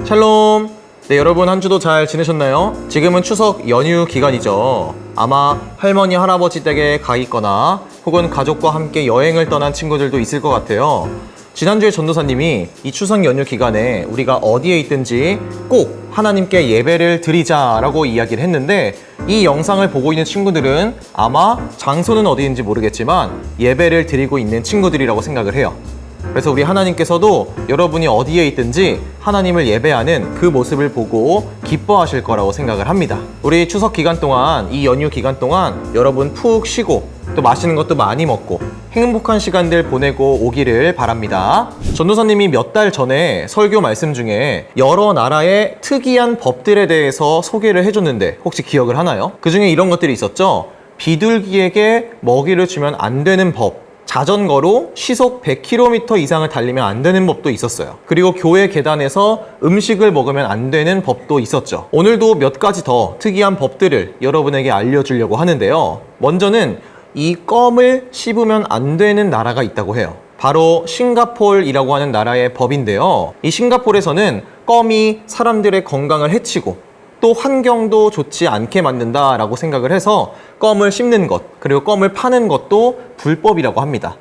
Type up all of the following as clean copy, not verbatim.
샬롬. 네, 여러분 한 주도 잘 지내셨나요? 지금은 추석 연휴 기간이죠. 아마 할머니, 할아버지 댁에 가 있거나 혹은 가족과 함께 여행을 떠난 친구들도 있을 것 같아요. 지난주에 전도사님이 이 추석 연휴 기간에 우리가 어디에 있든지 꼭 하나님께 예배를 드리자라고 이야기를 했는데, 이 영상을 보고 있는 친구들은 아마 장소는 어디인지 모르겠지만 예배를 드리고 있는 친구들이라고 생각을 해요. 그래서 우리 하나님께서도 여러분이 어디에 있든지 하나님을 예배하는 그 모습을 보고 기뻐하실 거라고 생각을 합니다. 우리 추석 기간 동안, 이 연휴 기간 동안 여러분 푹 쉬고 또 맛있는 것도 많이 먹고 행복한 시간들 보내고 오기를 바랍니다. 전도사님이 몇 달 전에 설교 말씀 중에 여러 나라의 특이한 법들에 대해서 소개를 해줬는데 혹시 기억을 하나요? 그 중에 이런 것들이 있었죠. 비둘기에게 먹이를 주면 안 되는 법, 자전거로 시속 100km 이상을 달리면 안 되는 법도 있었어요. 그리고 교회 계단에서 음식을 먹으면 안 되는 법도 있었죠. 오늘도 몇 가지 더 특이한 법들을 여러분에게 알려주려고 하는데요. 먼저는 이 껌을 씹으면 안 되는 나라가 있다고 해요. 바로 싱가폴이라고 하는 나라의 법인데요. 이 싱가폴에서는 껌이 사람들의 건강을 해치고 또 환경도 좋지 않게 만든다라고 생각을 해서 껌을 씹는 것, 그리고 껌을 파는 것도 불법이라고 합니다.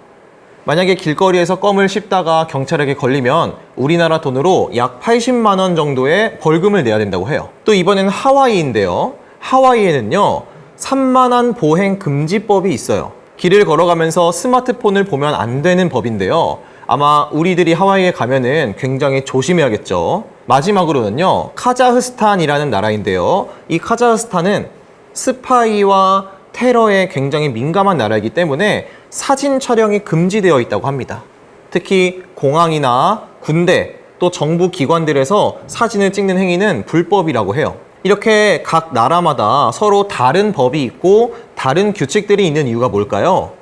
만약에 길거리에서 껌을 씹다가 경찰에게 걸리면 우리나라 돈으로 약 80만 원 정도의 벌금을 내야 된다고 해요. 또 이번엔 하와이인데요. 하와이에는요, 산만한 보행 금지법이 있어요. 길을 걸어가면서 스마트폰을 보면 안 되는 법인데요. 아마 우리들이 하와이에 가면은 굉장히 조심해야겠죠. 마지막으로는요, 카자흐스탄이라는 나라인데요. 이 카자흐스탄은 스파이와 테러에 굉장히 민감한 나라이기 때문에 사진 촬영이 금지되어 있다고 합니다. 특히 공항이나 군대, 또 정부 기관들에서 사진을 찍는 행위는 불법이라고 해요. 이렇게 각 나라마다 서로 다른 법이 있고 다른 규칙들이 있는 이유가 뭘까요?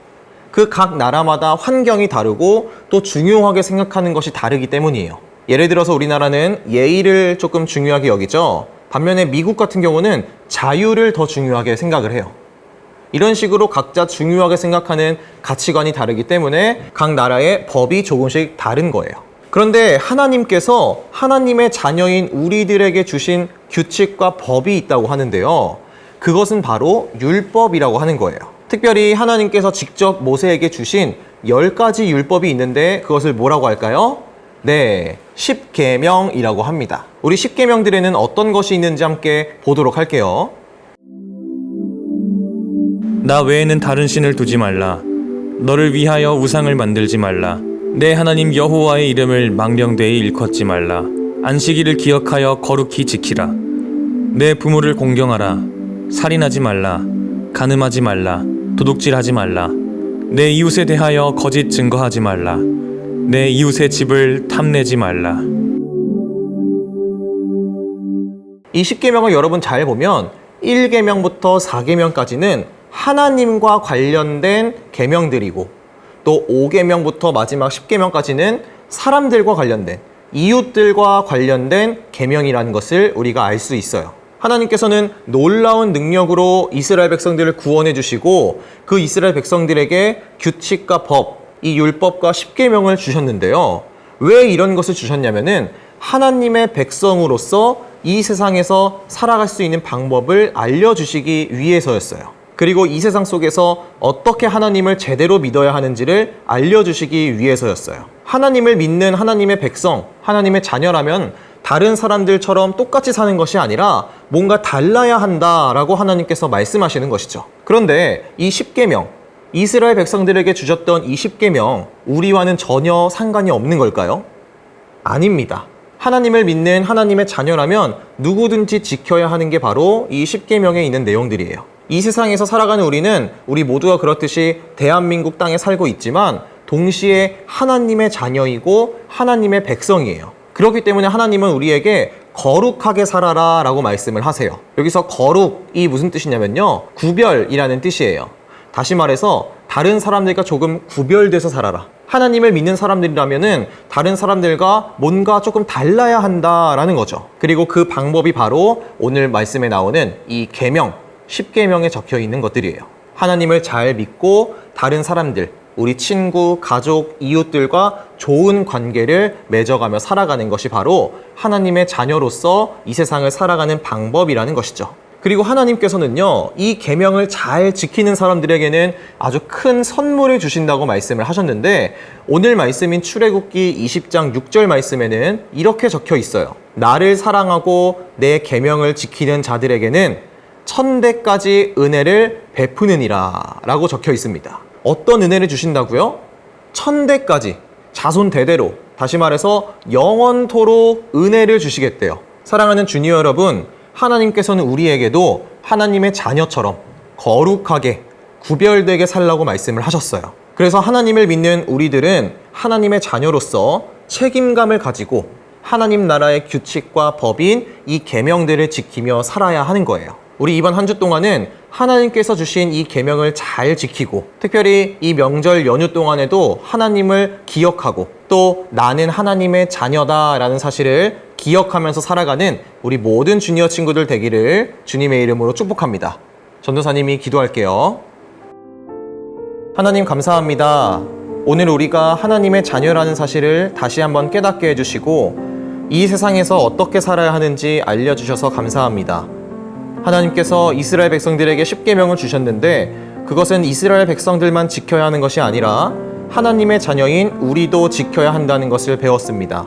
그 각 나라마다 환경이 다르고 또 중요하게 생각하는 것이 다르기 때문이에요. 예를 들어서 우리나라는 예의를 조금 중요하게 여기죠. 반면에 미국 같은 경우는 자유를 더 중요하게 생각을 해요. 이런 식으로 각자 중요하게 생각하는 가치관이 다르기 때문에 각 나라의 법이 조금씩 다른 거예요. 그런데 하나님께서 하나님의 자녀인 우리들에게 주신 규칙과 법이 있다고 하는데요. 그것은 바로 율법이라고 하는 거예요. 특별히 하나님께서 직접 모세에게 주신 10가지 율법이 있는데 그것을 뭐라고 할까요? 네, 10계명이라고 합니다. 우리 10계명들에는 어떤 것이 있는지 함께 보도록 할게요. 나 외에는 다른 신을 두지 말라. 너를 위하여 우상을 만들지 말라. 내 하나님 여호와의 이름을 망령되이 일컫지 말라. 안식일을 기억하여 거룩히 지키라. 내 부모를 공경하라. 살인하지 말라. 간음하지 말라. 도둑질하지 말라. 내 이웃에 대하여 거짓 증거하지 말라. 내 이웃의 집을 탐내지 말라. 이 10계명을 여러분 잘 보면 1계명부터 4계명까지는 하나님과 관련된 계명들이고, 또 5계명부터 마지막 10계명까지는 사람들과 관련된, 이웃들과 관련된 계명이라는 것을 우리가 알 수 있어요. 하나님께서는 놀라운 능력으로 이스라엘 백성들을 구원해 주시고 그 이스라엘 백성들에게 규칙과 법, 이 율법과 10계명을 주셨는데요. 왜 이런 것을 주셨냐면은 하나님의 백성으로서 이 세상에서 살아갈 수 있는 방법을 알려주시기 위해서였어요. 그리고 이 세상 속에서 어떻게 하나님을 제대로 믿어야 하는지를 알려주시기 위해서였어요. 하나님을 믿는 하나님의 백성, 하나님의 자녀라면 다른 사람들처럼 똑같이 사는 것이 아니라 뭔가 달라야 한다라고 하나님께서 말씀하시는 것이죠. 그런데 이 10계명, 이스라엘 백성들에게 주셨던 이 10계명, 우리와는 전혀 상관이 없는 걸까요? 아닙니다. 하나님을 믿는 하나님의 자녀라면 누구든지 지켜야 하는 게 바로 이 10계명에 있는 내용들이에요. 이 세상에서 살아가는 우리 모두가 그렇듯이 대한민국 땅에 살고 있지만 동시에 하나님의 자녀이고 하나님의 백성이에요. 그렇기 때문에 하나님은 우리에게 거룩하게 살아라 라고 말씀을 하세요. 여기서 거룩이 무슨 뜻이냐면요, 구별이라는 뜻이에요. 다시 말해서 다른 사람들과 조금 구별돼서 살아라. 하나님을 믿는 사람들이라면은 다른 사람들과 뭔가 조금 달라야 한다라는 거죠. 그리고 그 방법이 바로 오늘 말씀에 나오는 이 계명, 10계명에 적혀 있는 것들이에요. 하나님을 잘 믿고 다른 사람들, 우리 친구, 가족, 이웃들과 좋은 관계를 맺어가며 살아가는 것이 바로 하나님의 자녀로서 이 세상을 살아가는 방법이라는 것이죠. 그리고 하나님께서는요, 이 계명을 잘 지키는 사람들에게는 아주 큰 선물을 주신다고 말씀을 하셨는데, 오늘 말씀인 출애굽기 20장 6절 말씀에는 이렇게 적혀 있어요. 나를 사랑하고 내 계명을 지키는 자들에게는 1000대까지 은혜를 베푸느니라 라고 적혀 있습니다. 어떤 은혜를 주신다고요? 1000대까지, 자손 대대로, 다시 말해서 영원토록 은혜를 주시겠대요. 사랑하는 주니어 여러분, 하나님께서는 우리에게도 하나님의 자녀처럼 거룩하게 구별되게 살라고 말씀을 하셨어요. 그래서 하나님을 믿는 우리들은 하나님의 자녀로서 책임감을 가지고 하나님 나라의 규칙과 법인 이 계명들을 지키며 살아야 하는 거예요. 우리 이번 한 주 동안은 하나님께서 주신 이 계명을 잘 지키고, 특별히 이 명절 연휴 동안에도 하나님을 기억하고 또 나는 하나님의 자녀다라는 사실을 기억하면서 살아가는 우리 모든 주니어 친구들 되기를 주님의 이름으로 축복합니다. 전도사님이 기도할게요. 하나님 감사합니다. 오늘 우리가 하나님의 자녀라는 사실을 다시 한번 깨닫게 해주시고 이 세상에서 어떻게 살아야 하는지 알려주셔서 감사합니다. 하나님께서 이스라엘 백성들에게 십계명을 주셨는데 그것은 이스라엘 백성들만 지켜야 하는 것이 아니라 하나님의 자녀인 우리도 지켜야 한다는 것을 배웠습니다.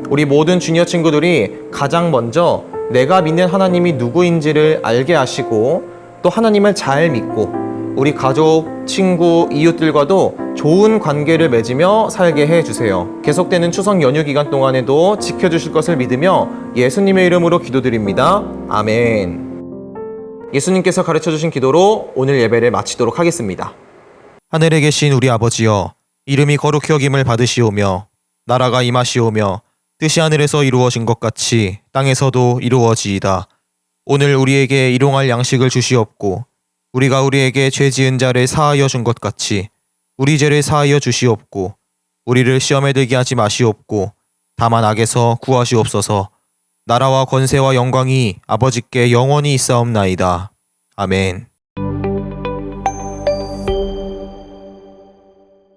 우리 모든 주니어 친구들이 가장 먼저 내가 믿는 하나님이 누구인지를 알게 하시고 또 하나님을 잘 믿고 우리 가족, 친구, 이웃들과도 좋은 관계를 맺으며 살게 해주세요. 계속되는 추석 연휴 기간 동안에도 지켜주실 것을 믿으며 예수님의 이름으로 기도드립니다. 아멘. 예수님께서 가르쳐주신 기도로 오늘 예배를 마치도록 하겠습니다. 하늘에 계신 우리 아버지여, 이름이 거룩히 여김을 받으시오며 나라가 임하시오며 뜻이 하늘에서 이루어진 것 같이 땅에서도 이루어지이다. 오늘 우리에게 일용할 양식을 주시옵고 우리가 우리에게 죄 지은 자를 사하여 준 것 같이 우리 죄를 사하여 주시옵고 우리를 시험에 들게 하지 마시옵고 다만 악에서 구하시옵소서. 나라와 권세와 영광이 아버지께 영원히 있사옵나이다. 아멘.